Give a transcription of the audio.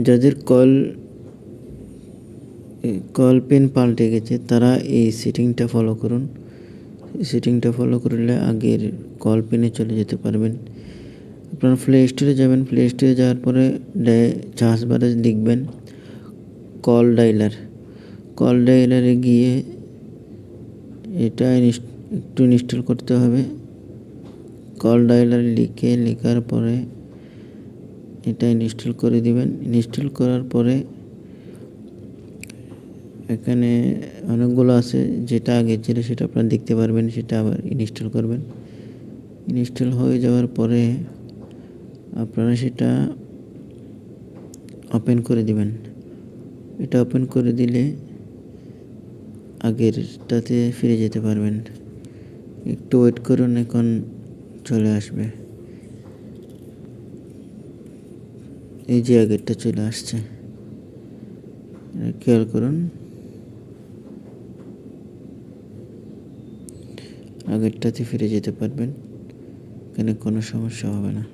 যাদের call pin পাল্টে গেছে তারা এই সেটিংটা ফলো করুন। সেটিংটা ফলো করলে আগের কল পিনে চলে যেতে পারবেন। আপনারা প্লে স্টোরে যাবেন, প্লে স্টোরে যাওয়ার পরে সার্চ বারে লিখবেন কল ডায়ালারে গিয়ে এটা একটু ইনস্টল করতে হবে। কল ডায়ালার লেখার পরে এটা ইনস্টল করে দিবেন। ইনস্টল করার পরে এখানে অনেকগুলো আছে, যেটা আগে ছিল সেটা আপনারা দেখতে পারবেন, সেটা আবার ইনস্টল করবেন। ইনস্টল হয়ে যাওয়ার পরে আপনারা সেটা ওপেন করে দিবেন। এটা ওপেন করে দিলে আগেরটাতে ফিরে যেতে পারবেন। একটু ওয়েট করুন, এখন চলে আসবে। এই যে আগেরটা চলে আসছে, খেয়াল করুন। আগেরটাতে ফিরে যেতে পারবেন, এখানে কোনো সমস্যা হবে না।